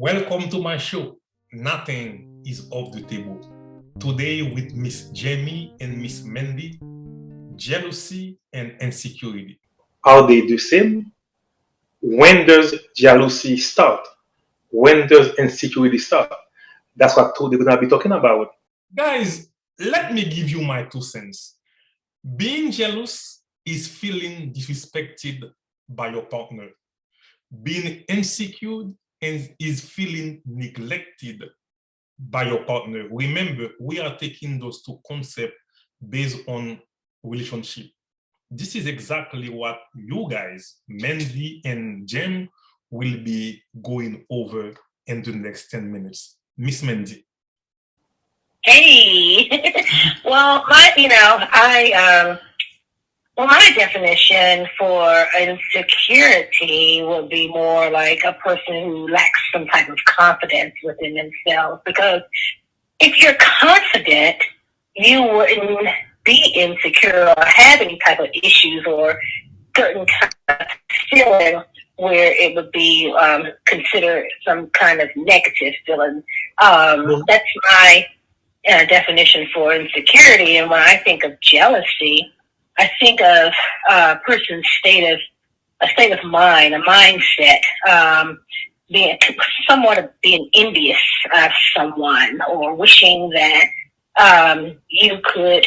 Welcome to my show. Nothing is off the table. Today with Miss Jamie and Miss Mandy, jealousy and insecurity. Are they the same? When does jealousy start? When does insecurity start? That's what today we're gonna be talking about. Guys, let me give you my 2 cents. Being jealous is feeling disrespected by your partner. Being insecure is feeling neglected by your partner. Remember, we are taking those two concepts based on relationship. This is exactly what you guys, Mandy and Jem, will be going over in the next 10 minutes. Miss Mandy. Hey, well, my definition for insecurity would be more like a person who lacks some type of confidence within themselves. Because if you're confident, you wouldn't be insecure or have any type of issues or certain kind of feeling where it would be considered some kind of negative feeling. That's my definition for insecurity. And when I think of jealousy, I think of a person's a state of mind, a mindset, being somewhat of being envious of someone or wishing that you could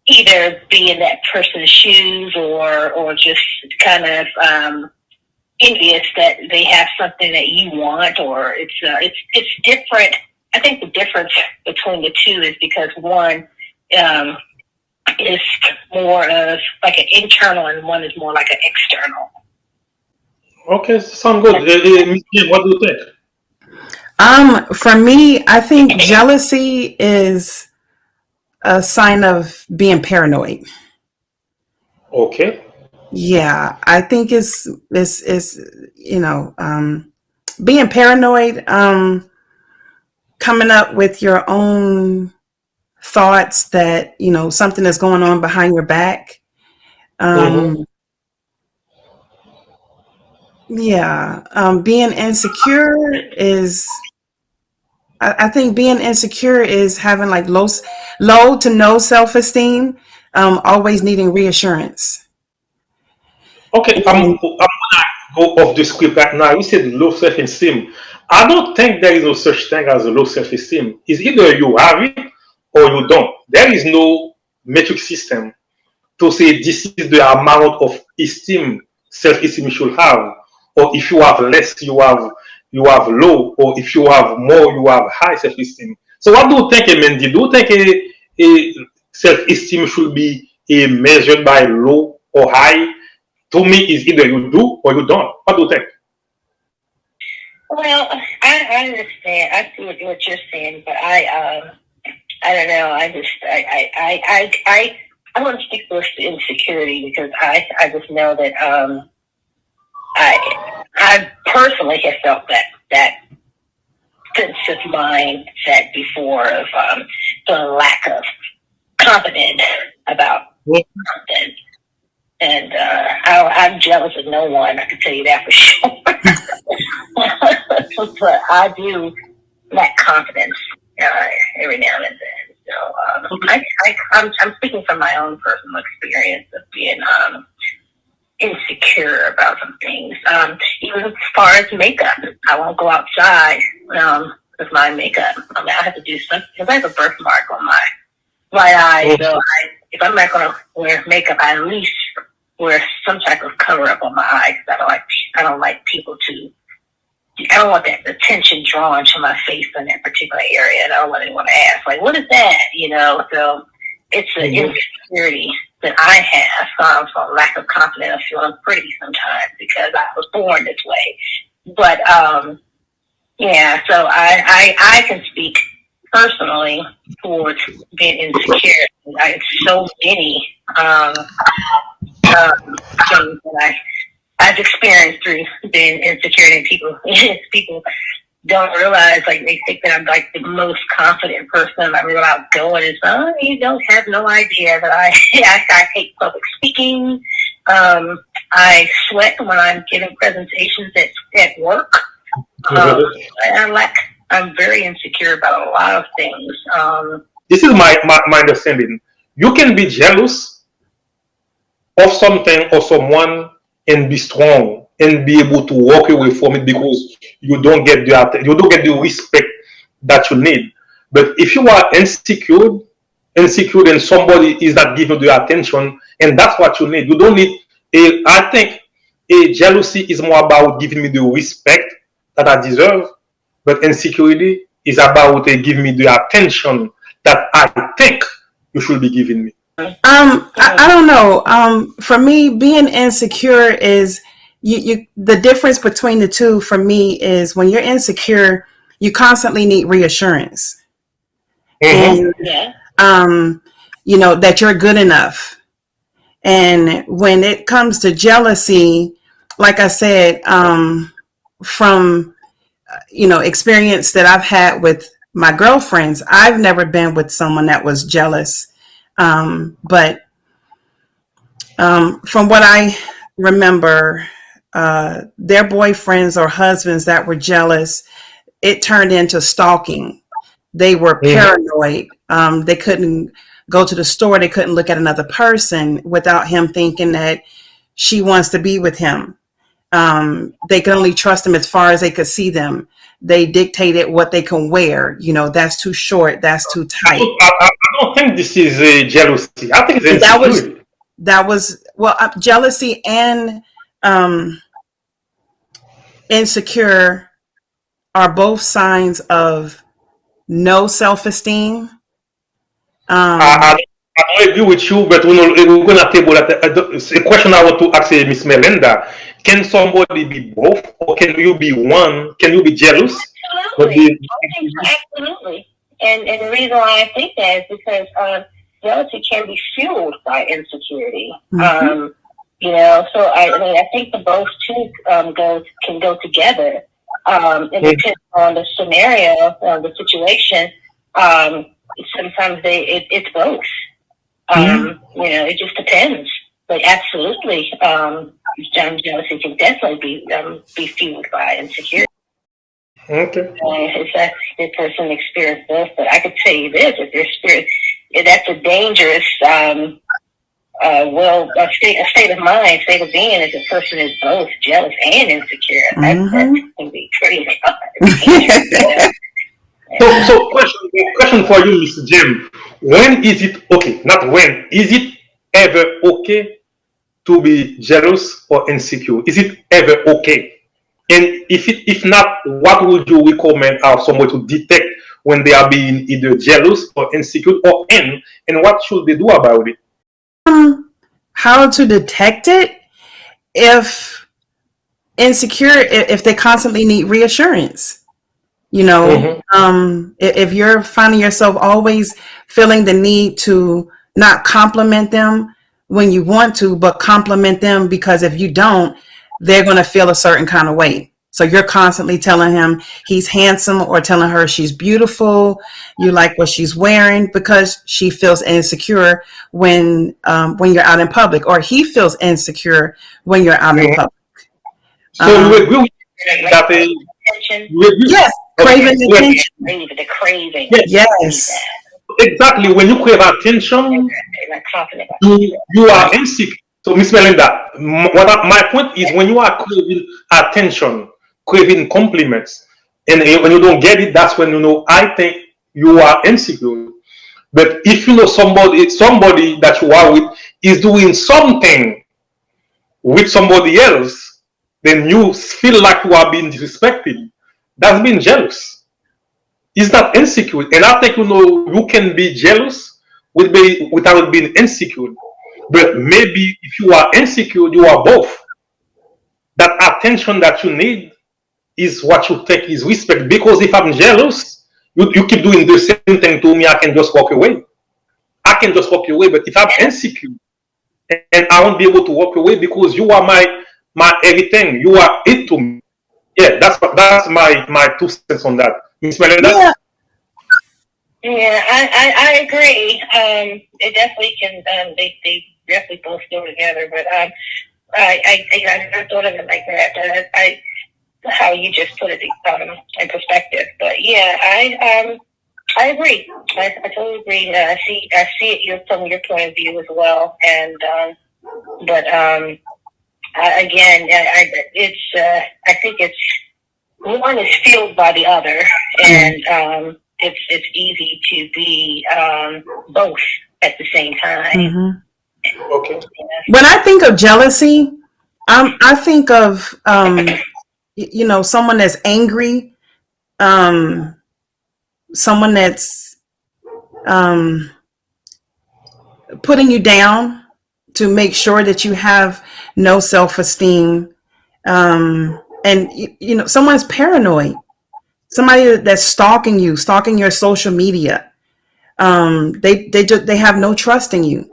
either be in that person's shoes or just kind of envious that they have something that you want, or it's different. I think the difference between the two is because one is more of like an internal and one is more like an external. Okay, sound good. Miss Jane, what do you think? For me, I think jealousy is a sign of being paranoid. Okay. Yeah, I think it's being paranoid, coming up with your own thoughts that something is going on behind your back. Mm-hmm. Um, yeah, being insecure is. I think being insecure is having like low to no self esteem, always needing reassurance. Okay, I'm gonna go off the script right now. You said low self-esteem. I don't think there is no such thing as a low self-esteem. It's either you have it or you don't. There is no metric system to say this is the amount of esteem, self-esteem you should have, or if you have less, you have low, or if you have more, you have high self-esteem. So what do you think, Mandy? Do you think a self-esteem should be measured by low or high? To me, is either you do or you don't. What do you think? Well, I understand. I see what you're saying, but I don't know. I want to speak first to insecurity because I just know that I personally have felt that sense of mindset before of the lack of confidence about something. And I'm jealous of no one. I can tell you that for sure. But I do lack confidence every now and then. So I'm speaking from my own personal experience of being insecure about some things. Even as far as makeup, I won't go outside with my makeup. I mean, I have to do something because I have a birthmark on my right eye. So if I'm not going to wear makeup, I at least wear some type of cover up on my eye because I don't like people to. I don't want that attention drawn to my face in that particular area, and I don't want anyone to ask, like, "What is that?" So it's an insecurity that I have from lack of confidence, feeling pretty sometimes because I was born this way. But yeah, so I can speak personally towards being insecure. I have so many things that I've experienced through being insecure, and people don't realize, like, they think that I'm like the most confident person. I'm real outgoing, and so you don't have no idea that I I hate public speaking. I sweat when I'm giving presentations at work. I'm very insecure about a lot of things. This is my understanding. You can be jealous of something or someone and be strong and be able to walk away from it because you don't get the respect that you need. But if you are insecure and somebody is not giving you the attention, and that's what you need. You don't need a I think a jealousy is more about giving me the respect that I deserve, but insecurity is about giving me the attention that I think you should be giving me. I don't know. For me, being insecure is the difference between the two for me is when you're insecure, you constantly need reassurance. Mm-hmm. And that you're good enough. And when it comes to jealousy, like I said, from experience that I've had with my girlfriends, I've never been with someone that was jealous. But from what I remember, their boyfriends or husbands that were jealous, it turned into stalking. They were paranoid. They couldn't go to the store. They couldn't look at another person without him thinking that she wants to be with him. They could only trust him as far as they could see them. They dictated what they can wear. That's too short. That's too tight. I don't think this is a jealousy. I think it's insecurity. That was jealousy and insecure are both signs of no self-esteem. I don't agree with you, but we're going to table that. A question I want to ask Miss Melinda: can somebody be both, or can you be one? Can you be jealous? Absolutely. And the reason why I think that is because jealousy can be fueled by insecurity. Mm-hmm. So I think the both two can go together. It depends on the scenario, the situation. Sometimes it's both. It just depends. But absolutely, jealousy can definitely be fueled by insecurity. Okay. If that's the person experienced both, but I could tell you this: that's a dangerous state of mind, state of being, if a person is both jealous and insecure. That can be pretty hard. So question for you, Mr. Jim. When is it okay? Not when. Is it ever okay to be jealous or insecure? Is it ever okay? And if not, what would you recommend someone to detect when they are being either jealous or insecure, and what should they do about it? How to detect it? If insecure, if they constantly need reassurance. If you're finding yourself always feeling the need to not compliment them when you want to, but compliment them because if you don't, they're going to feel a certain kind of way. So you're constantly telling him he's handsome or telling her she's beautiful. You like what she's wearing because she feels insecure when you're out in public, or he feels insecure when you're out in public. So you agree with that? Yes. Craving attention. The craving. Yes. Exactly. When you crave attention, you are insecure. So, Miss Melinda, my point is when you are craving attention, craving compliments, and when you don't get it, that's when I think you are insecure. But if somebody that you are with is doing something with somebody else, then you feel like you are being disrespected. That's being jealous. It's not insecure. And I think you can be jealous without being insecure. But maybe if you are insecure, you are both. That attention that you need is what you take is respect. Because if I'm jealous, you keep doing the same thing to me, I can just walk away. I can just walk away. But if I'm insecure and I won't be able to walk away because you are my everything, you are it to me. Yeah, that's my 2 cents on that. Miss Melinda? Yeah, I agree. It definitely can. They definitely both go together. But I never thought of it like that. how you just put it in perspective. But yeah, I agree. I totally agree. I see it from your point of view as well. And but again, I think it's one is fueled by the other, and it's easy to be both at the same time. Mm-hmm. Okay. When I think of jealousy, I think of someone that's angry, someone that's putting you down to make sure that you have no self-esteem, and someone's paranoid, somebody that's stalking you, stalking your social media. They have no trust in you,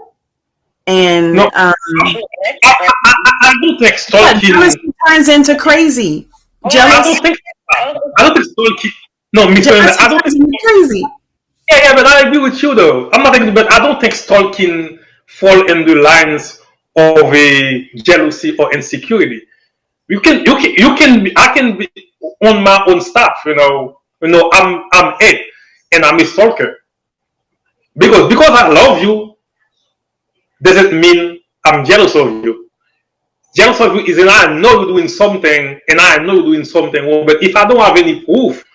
and No, I don't think stalking. jealousy turns into crazy. Jealousy I don't think stalking. No, Mr. I don't turns think. into crazy. Yeah, but I agree with you though. I'm not thinking, but I don't think stalking fall in the lines of a jealousy or insecurity. I can be on my own stuff. I'm it, and I'm a stalker because I love you doesn't mean I'm jealous of you. Jealous of you is that I know you're doing something, and I know you're doing something wrong. But if I don't have any proof,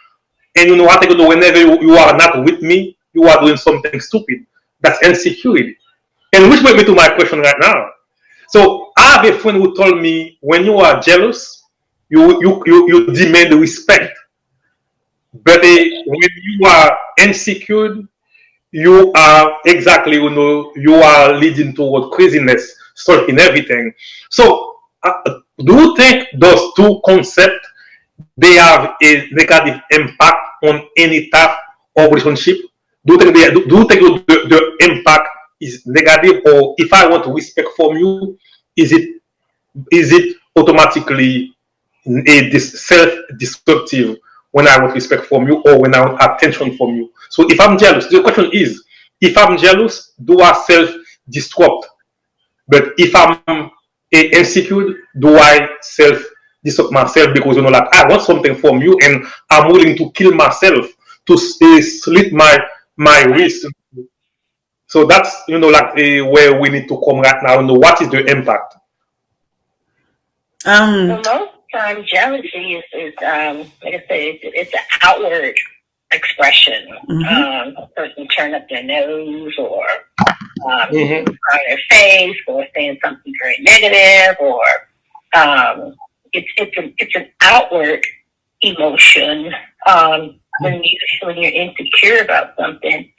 and I think whenever you are not with me, you are doing something stupid. That's insecurity. And which brings me to my question right now. So I have a friend who told me when you are jealous, you demand respect. But when you are insecure, you are exactly, you are leading toward craziness, stalking everything. So do you think those two concepts they have a negative impact on any type of relationship? Do you think the impact is negative, or if I want respect from you, is it automatically self-destructive when I want respect from you or when I want attention from you? So if I'm jealous, the question is, if I'm jealous, do I self-destruct? But if I'm insecure, do I self-destruct myself because like I want something from you and I'm willing to kill myself to slit my wrist? So that's like where we need to come right now. What is the impact? Well, most times jealousy is like I say, it's an outward expression. A person turn up their nose or on their face or saying something very negative, or it's an outward emotion. When you're insecure about something,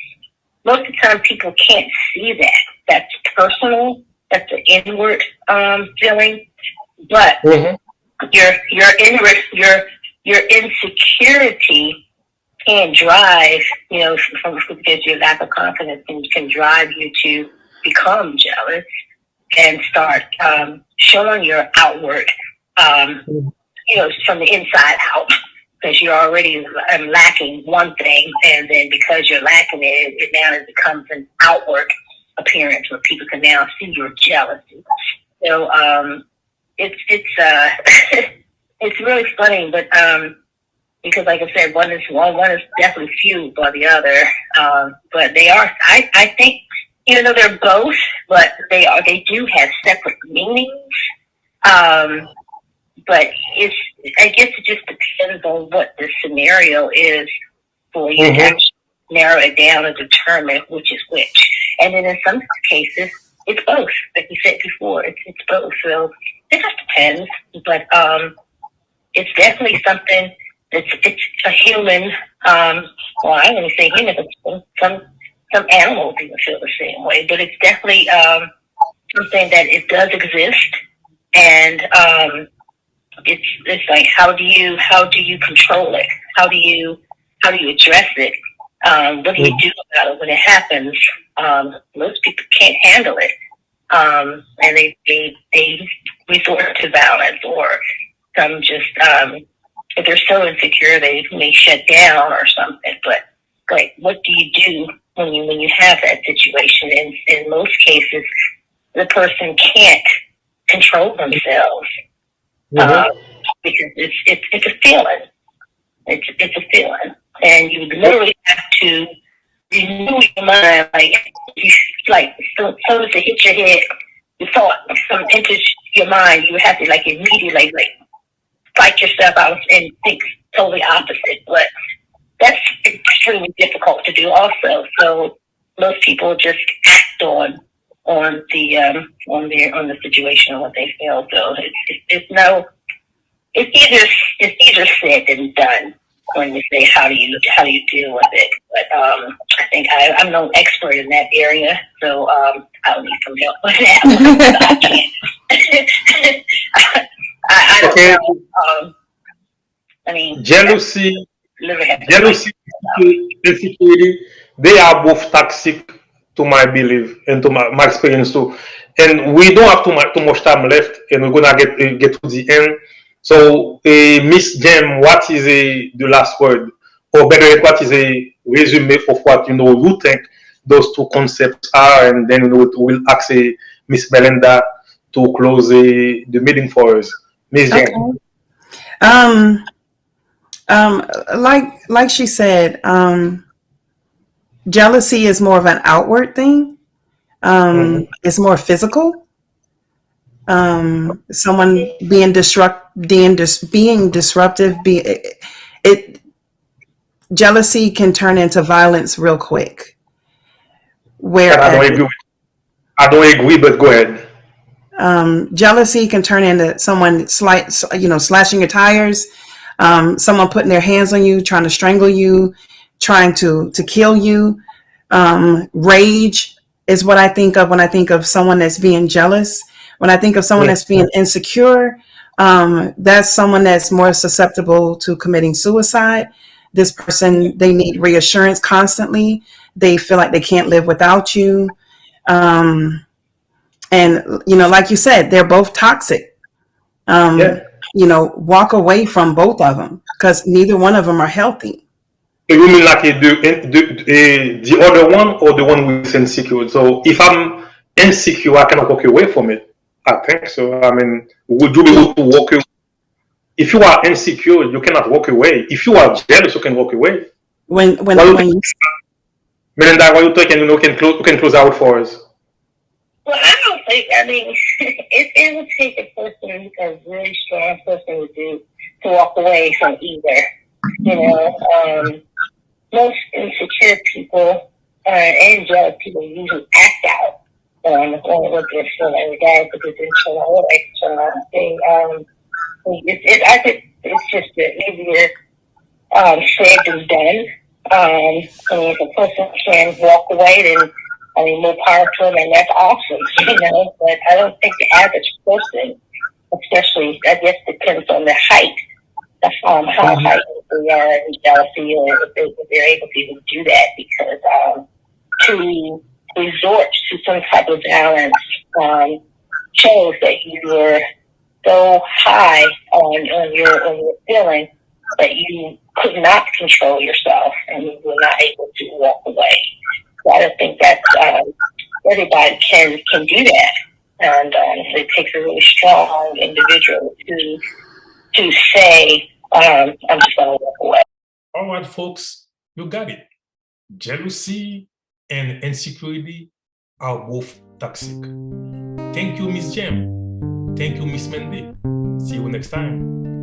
most of the time people can't see that. That's personal. That's an inward feeling. But your insecurity can drive, because your lack of confidence can drive you to become jealous and start showing your outward, from the inside out, because you're already lacking one thing, and then because you're lacking it now it becomes an outward appearance where people can now see your jealousy. So it's it's really funny, but because like I said, one is definitely fueled by the other. But they are, I think, even though they're both, but they do have separate meanings. But I guess it just depends on what the scenario is for you to actually narrow it down and determine which is which. And then in some cases, it's both. Like you said before, it's both. So it just depends. But it's definitely something it's a human. Well, I don't want to say human, but some animals even feel the same way. But it's definitely something that it does exist, and it's like how do you control it? How do you address it? What do you do about it when it happens? Most people can't handle it, and they resort to violence, or some just if they're so insecure they may shut down or something. But like, what do you do when you have that situation? In most cases, the person can't control themselves. because it's a feeling. It's a feeling, and you literally have to renew your mind. So as it hit your head, the thought, some enters your mind, you have to like immediately like fight yourself out and think totally opposite. But that's extremely difficult to do also. So most people just act on the situation and what they feel. So it's easier said than done when you say how do you deal with it. But I think I'm no expert in that area, so I'll need some help with that. I can't. I don't Okay. know. I mean, Jealousy, jealousy. insecurity, they are both toxic to my belief and to my experience too. And we don't have too much time left, and we're gonna get to the end. So, Miss Jem, what is the last word, or better yet, what is a resume of what you think those two concepts are, and then we'll ask Miss Belinda to close the meeting for us. Miss Okay. Jem. Like she said, jealousy is more of an outward thing. It's more physical. Someone being disruptive. It jealousy can turn into violence real quick. That I Whereas don't agree with. I don't agree, but go ahead. jealousy can turn into someone slashing your tires, someone putting their hands on you, trying to strangle you, trying to kill you. Rage is what I think of when I think of someone that's being jealous. When I think of someone that's being insecure, that's someone that's more susceptible to committing suicide. This person, they need reassurance constantly. They feel like they can't live without you. And like you said, they're both toxic. Yeah. Walk away from both of them because neither one of them are healthy. You mean like the other one or the one with insecure? So if I'm insecure, I cannot walk away from it. I think so. I mean, would you be able to walk away? If you are insecure, you cannot walk away. If you are jealous, you can walk away. When What you when think, you Melinda? What you think? And you can close out for us. Well, I don't think. I mean, it would take a person, a really strong person, to walk away from either. Most insecure people and jealous people usually act out on what they're feeling, regardless if it's internal or external. I think it's just easier said than done. I mean, if a person can walk away, then more power to them, and that's awesome, But I don't think the average person, especially, I guess, depends on their height. How heightened they are in jealousy, or if they're able to even do that, because to resort to some type of balance shows that you were so high on your feeling that you could not control yourself and you were not able to walk away. So I don't think that everybody can do that, and it takes a really strong individual to say, I'm just going to walk away. All right, folks, you got it. Jealousy and insecurity are both toxic. Thank you, Miss Jem. Thank you, Miss Mandy. See you next time.